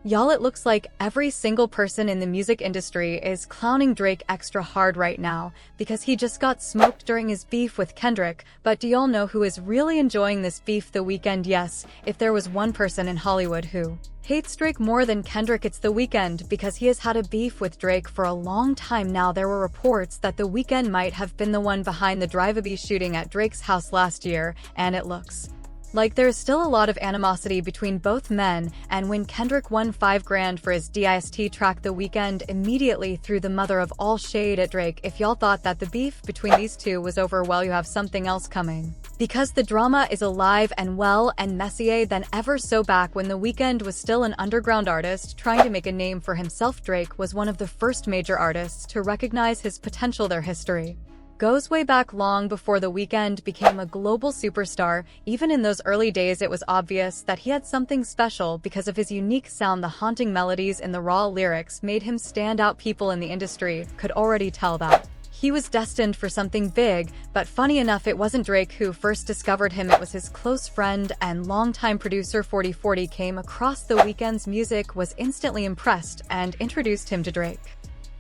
Y'all, it looks like every single person in the music industry is clowning Drake extra hard right now because he just got smoked during his beef with Kendrick. But do y'all know who is really enjoying this beef? The Weeknd. Yes, if there was one person in Hollywood who hates Drake more than Kendrick, it's The Weeknd, because he has had a beef with Drake for a long time now. There were reports that The Weeknd might have been the one behind the drive-by shooting at Drake's house last year, and it looks like there's still a lot of animosity between both men. And when Kendrick won $5,000 for his DIST track, The Weeknd immediately threw the mother of all shade at Drake. If y'all thought that the beef between these two was over, well, you have something else coming. Because the drama is alive and well and messier than ever. So back when The Weeknd was still an underground artist trying to make a name for himself, Drake was one of the first major artists to recognize his potential. Their history goes way back, long before The Weeknd became a global superstar. Even in those early days, it was obvious that he had something special because of his unique sound. The haunting melodies and the raw lyrics made him stand out. People in the industry could already tell that he was destined for something big. But funny enough, it wasn't Drake who first discovered him. It was his close friend and longtime producer 4040 came across The Weeknd's music, was instantly impressed, and introduced him to Drake,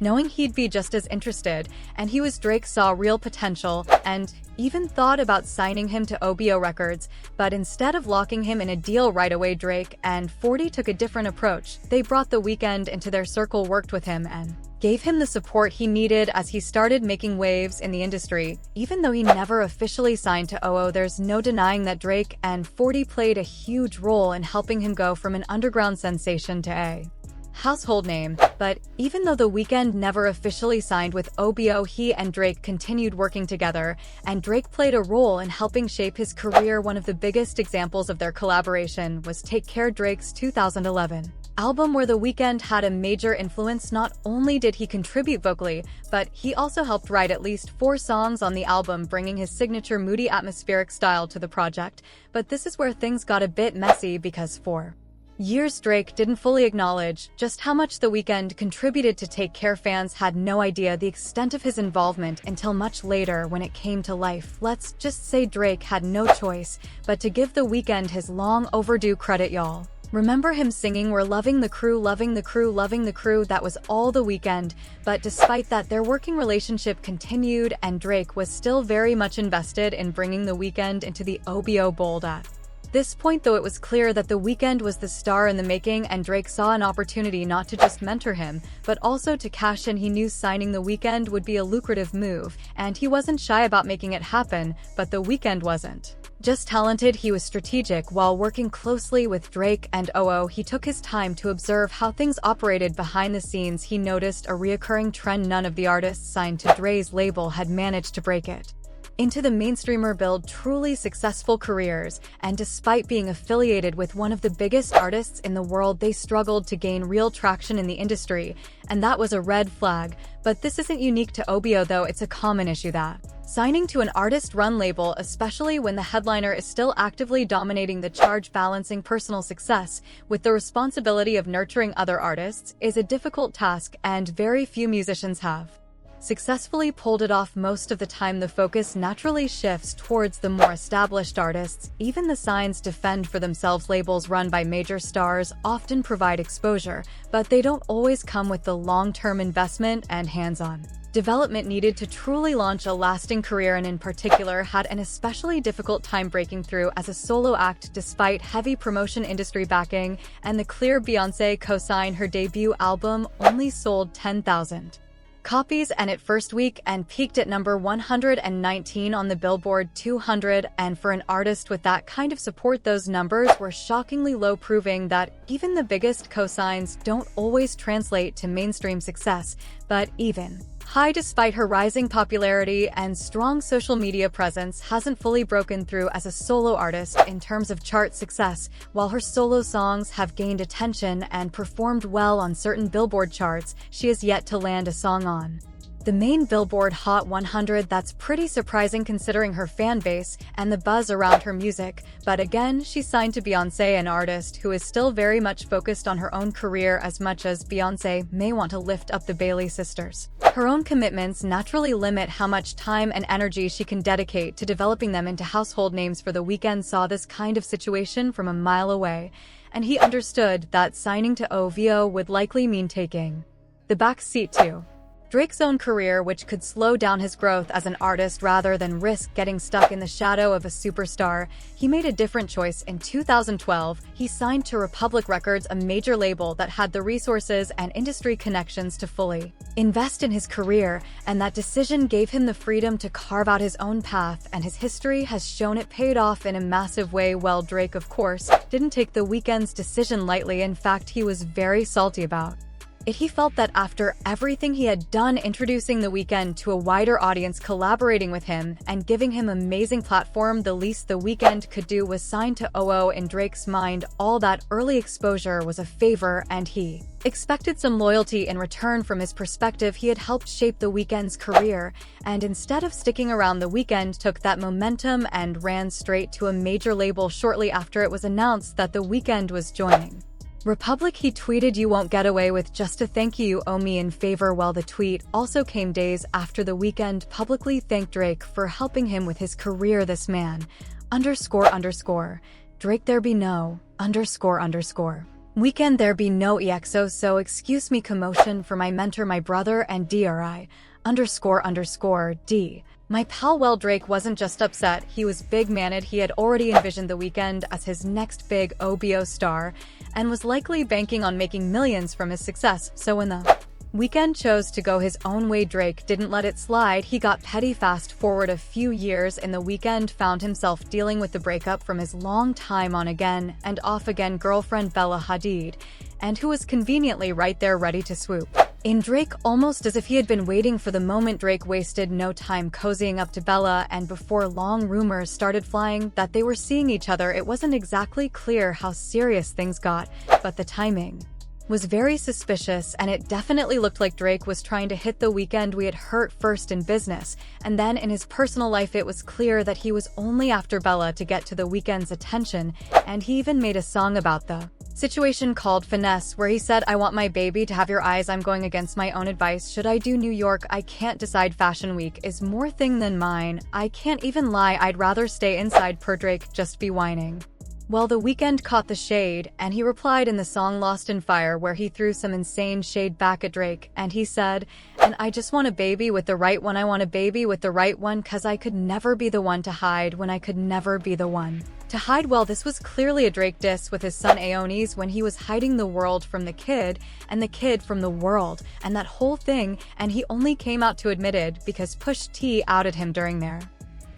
knowing he'd be just as interested. And Drake saw real potential and even thought about signing him to OBO Records. But instead of locking him in a deal right away, Drake and 40 took a different approach. They brought The Weeknd into their circle, worked with him, and gave him the support he needed as he started making waves in the industry. Even though he never officially signed to OO, there's no denying that Drake and 40 played a huge role in helping him go from an underground sensation to a household name. But even though The Weeknd never officially signed with OBO, he and Drake continued working together, and Drake played a role in helping shape his career. One of the biggest examples of their collaboration was Take Care, Drake's 2011 album, where The Weeknd had a major influence. Not only did he contribute vocally, but he also helped write at least 4 songs on the album, bringing his signature moody, atmospheric style to the project. But this is where things got a bit messy, because for years Drake didn't fully acknowledge just how much The Weeknd contributed to Take Care. Fans had no idea the extent of his involvement until much later when it came to life. Let's just say Drake had no choice but to give The Weeknd his long overdue credit. Y'all remember him singing "We're loving the crew, loving the crew, loving the crew"? That was all The Weeknd. But despite that, their working relationship continued, and Drake was still very much invested in bringing The Weeknd into the OBO fold. At this point, though, it was clear that The Weeknd was the star in the making, and Drake saw an opportunity not to just mentor him, but also to cash in. He knew signing The Weeknd would be a lucrative move, and he wasn't shy about making it happen. But The Weeknd wasn't just talented, he was strategic. While working closely with Drake and OO, he took his time to observe how things operated behind the scenes. He noticed a reoccurring trend: none of the artists signed to Dre's label had managed to break it into the mainstream or build truly successful careers, and despite being affiliated with one of the biggest artists in the world, they struggled to gain real traction in the industry, and that was a red flag. But this isn't unique to OBO, though. It's a common issue that signing to an artist-run label, especially when the headliner is still actively dominating the charge, balancing personal success with the responsibility of nurturing other artists, is a difficult task, and very few musicians have successfully pulled it off. Most of the time, the focus naturally shifts towards the more established artists. Even the signs defend for themselves. Labels run by major stars often provide exposure, but they don't always come with the long-term investment and hands-on development needed to truly launch a lasting career. And in particular, had an especially difficult time breaking through as a solo act despite heavy promotion industry backing and the clear Beyoncé co-sign. Her debut album only sold 10,000 copies and its first week and peaked at number 119 on the Billboard 200, and for an artist with that kind of support, those numbers were shockingly low, proving that even the biggest cosigns don't always translate to mainstream success. But even high, despite her rising popularity and strong social media presence, hasn't fully broken through as a solo artist in terms of chart success. While her solo songs have gained attention and performed well on certain Billboard charts, she has yet to land a song on the main Billboard Hot 100. That's pretty surprising considering her fan base and the buzz around her music, but again, she's signed to Beyoncé, an artist who is still very much focused on her own career as much as Beyoncé may want to lift up the Bailey sisters. Her own commitments naturally limit how much time and energy she can dedicate to developing them into household names. For The Weeknd saw this kind of situation from a mile away, and he understood that signing to OVO would likely mean taking the back seat to Drake's own career, which could slow down his growth as an artist rather than risk getting stuck in the shadow of a superstar. He made a different choice. In 2012, he signed to Republic Records, a major label that had the resources and industry connections to fully invest in his career, and that decision gave him the freedom to carve out his own path, and his history has shown it paid off in a massive way. Well, Drake, of course, didn't take The Weeknd's decision lightly. In fact, he was very salty about it. He felt that after everything he had done, introducing The Weeknd to a wider audience, collaborating with him, and giving him an amazing platform, the least The Weeknd could do was sign to OO. In Drake's mind, all that early exposure was a favor, and he expected some loyalty in return. From his perspective, he had helped shape The Weeknd's career, and instead of sticking around, The Weeknd took that momentum and ran straight to a major label. Shortly after it was announced that The Weeknd was joining Republic, he tweeted, "You won't get away with just a thank you, owe me in favor." Well, the tweet also came days after The Weeknd publicly thanked Drake for helping him with his career. "This man, _ Drake, there be no, _ Weeknd, there be no EXO, so excuse me, commotion for my mentor, my brother, and DRI, _ D. My pal." Well, Drake wasn't just upset, he was big-maned. He had already envisioned The Weeknd as his next big OBO star, and was likely banking on making millions from his success. So when The Weeknd chose to go his own way, Drake didn't let it slide. He got petty. Fast forward a few years, and The Weeknd found himself dealing with the breakup from his long time on again and off again girlfriend Bella Hadid, and who was conveniently right there ready to swoop in Drake, almost as if he had been waiting for the moment. Drake wasted no time cozying up to Bella, and before long, rumors started flying that they were seeing each other. It wasn't exactly clear how serious things got, but the timing was very suspicious, and it definitely looked like Drake was trying to hit The Weeknd. We had hurt first in business, and then in his personal life. It was clear that he was only after Bella to get to The Weeknd's attention, and he even made a song about the situation called Finesse, where he said, "I want my baby to have your eyes. I'm going against my own advice. Should I do New York? I can't decide. Fashion Week is more thing than mine. I can't even lie. I'd rather stay inside." Per Drake just be whining. Well, The Weeknd caught the shade, and he replied in the song Lost in Fire, where he threw some insane shade back at Drake, and he said, "And I just want a baby with the right one. I want a baby with the right one, 'cause I could never be the one to hide when I could never be the one to hide." Well, this was clearly a Drake diss with his son Aonis, when he was hiding the world from the kid and the kid from the world, and that whole thing, and he only came out to admit it because Push T outed him during their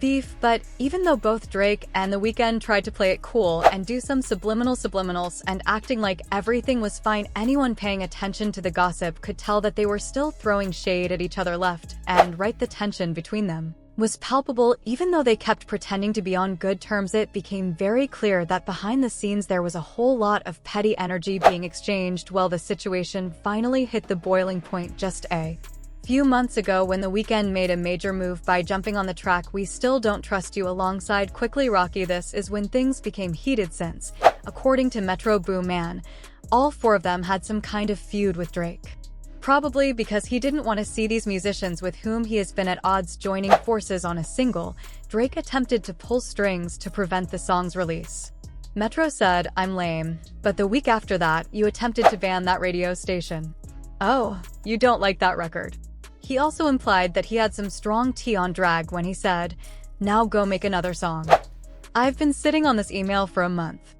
beef. But even though both Drake and The Weeknd tried to play it cool and do some subliminals and acting like everything was fine, anyone paying attention to the gossip could tell that they were still throwing shade at each other left and right. The tension between them was palpable. Even though they kept pretending to be on good terms, it became very clear that behind the scenes there was a whole lot of petty energy being exchanged. Well, the situation finally hit the boiling point just a few months ago when The Weeknd made a major move by jumping on the track We Still Don't Trust You alongside Quickly Rocky. This is when things became heated since, according to Metro Boomin, all four of them had some kind of feud with Drake. Probably because he didn't want to see these musicians with whom he has been at odds joining forces on a single, Drake attempted to pull strings to prevent the song's release. Metro said, "I'm lame, but the week after that, you attempted to ban that radio station. Oh, you don't like that record." He also implied that he had some strong tea on drag when he said, "Now go make another song. I've been sitting on this email for a month.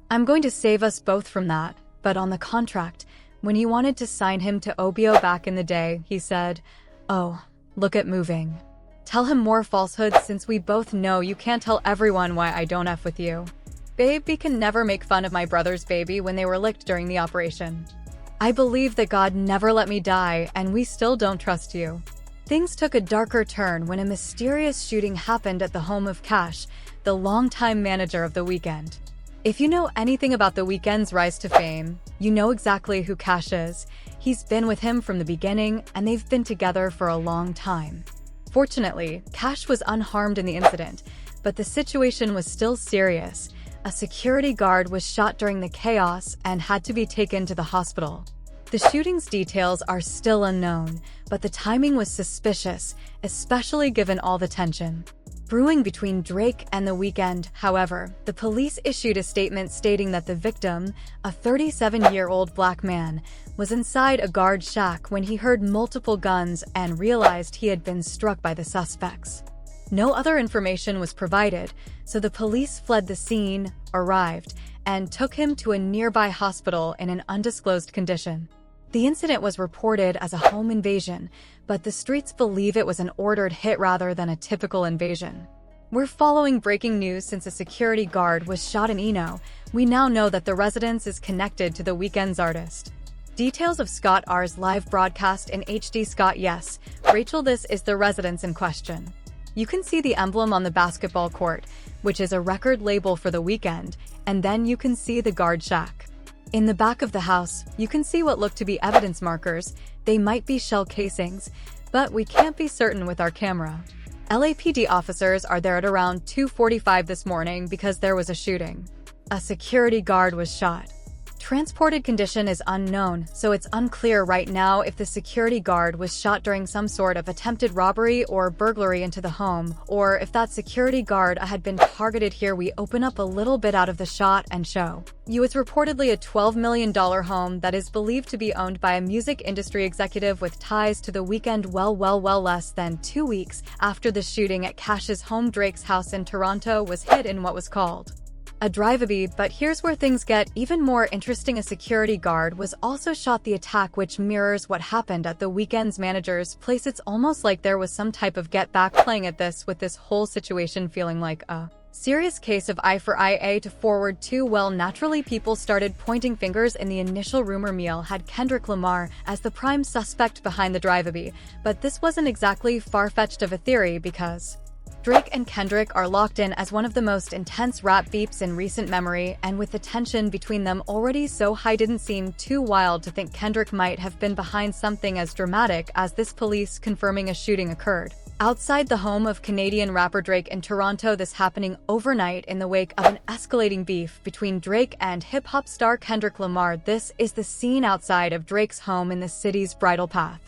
I'm going to save us both from that." But on the contract, when he wanted to sign him to OBO back in the day, he said, "Oh, look at moving. Tell him more falsehoods, since we both know you can't tell everyone why I don't F with you. Babe, we can never make fun of my brother's baby when they were licked during the operation. I believe that God never let me die, and we still don't trust you." Things took a darker turn when a mysterious shooting happened at the home of Cash, the longtime manager of The Weeknd. If you know anything about The Weeknd's rise to fame, you know exactly who Cash is. He's been with him from the beginning, and they've been together for a long time. Fortunately, Cash was unharmed in the incident, but the situation was still serious. A security guard was shot during the chaos and had to be taken to the hospital. The shooting's details are still unknown, but the timing was suspicious, especially given all the tension brewing between Drake and The Weeknd. However, the police issued a statement stating that the victim, a 37-year-old black man, was inside a guard shack when he heard multiple guns and realized he had been struck by the suspects. No other information was provided, so the police fled the scene, arrived, and took him to a nearby hospital in an undisclosed condition. The incident was reported as a home invasion, but the streets believe it was an ordered hit rather than a typical invasion. We're following breaking news since a security guard was shot in Eno. We now know that the residence is connected to The Weeknd's artist. Details of Scott R's live broadcast in HD. Scott: Yes, Rachel, this is the residence in question. You can see the emblem on the basketball court, which is a record label for The Weeknd, and then you can see the guard shack. In the back of the house, you can see what look to be evidence markers. They might be shell casings, but we can't be certain with our camera. LAPD officers are there at around 2:45 this morning because there was a shooting. A security guard was shot. Transported condition is unknown, so it's unclear right now if the security guard was shot during some sort of attempted robbery or burglary into the home, or if that security guard had been targeted. Here we open up a little bit out of the shot and show you it's reportedly a $12 million home that is believed to be owned by a music industry executive with ties to The Weeknd. Well, less than 2 weeks after the shooting at Cash's home, Drake's house in Toronto was hit in what was called a drive-by, but here's where things get even more interesting. A security guard was also shot. The attack, which mirrors what happened at The Weeknd's manager's place. It's almost like there was some type of get back playing at this, with this whole situation feeling like a serious case of eye for eye. To forward to, well, naturally people started pointing fingers. In the initial rumor mill had Kendrick Lamar as the prime suspect behind the drive-by, but this wasn't exactly far-fetched of a theory because Drake and Kendrick are locked in as one of the most intense rap beefs in recent memory, and with the tension between them already so high, didn't seem too wild to think Kendrick might have been behind something as dramatic as this, police confirming a shooting occurred outside the home of Canadian rapper Drake in Toronto, this happening overnight in the wake of an escalating beef between Drake and hip-hop star Kendrick Lamar. This is the scene outside of Drake's home in the city's Bridle Path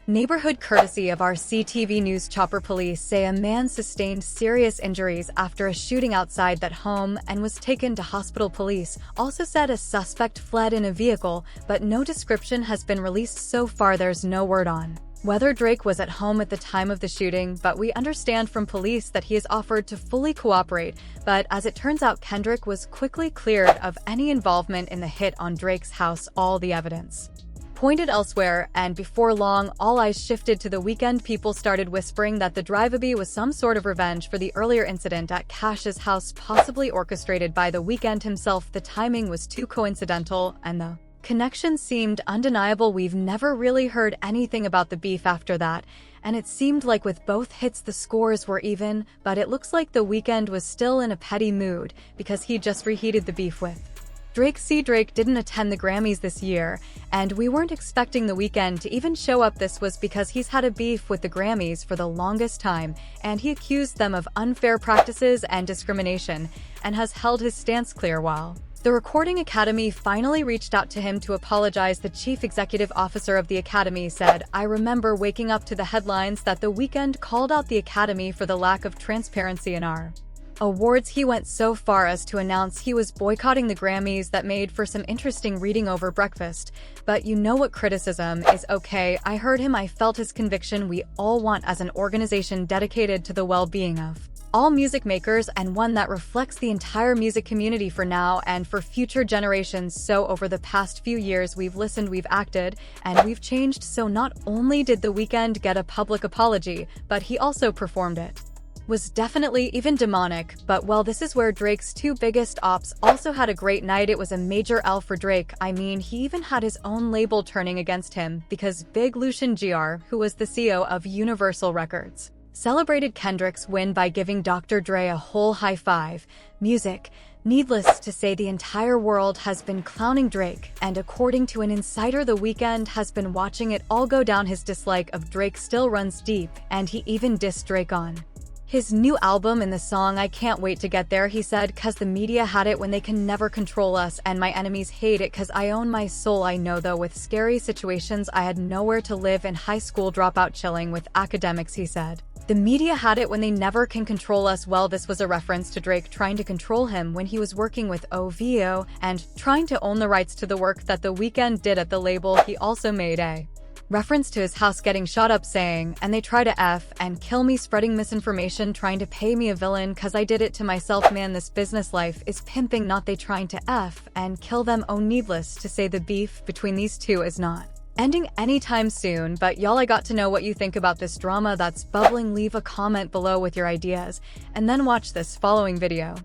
neighborhood. Courtesy of our CTV News chopper, police say a man sustained serious injuries after a shooting outside that home and was taken to hospital. Police also said a suspect fled in a vehicle, but no description has been released so far. There's no word on whether Drake was at home at the time of the shooting, but we understand from police that he has offered to fully cooperate. But as it turns out, Kendrick was quickly cleared of any involvement in the hit on Drake's house. All the evidence pointed elsewhere, and before long, all eyes shifted to The Weeknd. People started whispering that the drive-by was some sort of revenge for the earlier incident at Cash's house, possibly orchestrated by The Weeknd himself. The timing was too coincidental, and the connection seemed undeniable. We've never really heard anything about the beef after that, and it seemed like with both hits the scores were even, but it looks like The Weeknd was still in a petty mood because he just reheated the beef with Drake. Drake didn't attend the Grammys this year, and we weren't expecting The Weeknd to even show up. This was because he's had a beef with the Grammys for the longest time, and he accused them of unfair practices and discrimination, and has held his stance clear. While the Recording Academy finally reached out to him to apologize, the chief executive officer of the Academy said, "I remember waking up to the headlines that The Weeknd called out the Academy for the lack of transparency in our awards." He went so far as to announce he was boycotting the Grammys. That made for some interesting reading over breakfast. But you know what, criticism is okay. I heard him, I felt his conviction. We all want as an organization dedicated to the well-being of all music makers, and one that reflects the entire music community for now and for future generations. So over the past few years, we've listened, we've acted, and we've changed. So not only did The Weeknd get a public apology, but he also performed it. Was definitely even demonic, but well, this is where Drake's two biggest ops also had a great night. It was a major L for Drake. I mean, he even had his own label turning against him because Big Lucien Gr, who was the CEO of Universal Records, celebrated Kendrick's win by giving Dr. Dre a whole high five. Music, Needless to say, the entire world has been clowning Drake, and according to an insider, The Weeknd has been watching it all go down. His dislike of Drake still runs deep, and he even dissed Drake on his new album. In the song "I Can't Wait to Get There," he said, "'Cause the media had it when they can never control us, and my enemies hate it 'cause I own my soul. I know though, with scary situations I had nowhere to live, in high school dropout chilling with academics," he said. The media had it when they never can control us. Well, this was a reference to Drake trying to control him when he was working with OVO and trying to own the rights to the work that The Weeknd did at the label. He also made a reference to his house getting shot up, saying, "And they try to F and kill me, spreading misinformation, trying to pay me a villain 'cause I did it to myself. Man, this business life is pimping, not they trying to F and kill them." Oh, needless to say, the beef between these two is not ending anytime soon. But y'all, I got to know what you think about this drama that's bubbling. Leave a comment below with your ideas, and then watch this following video.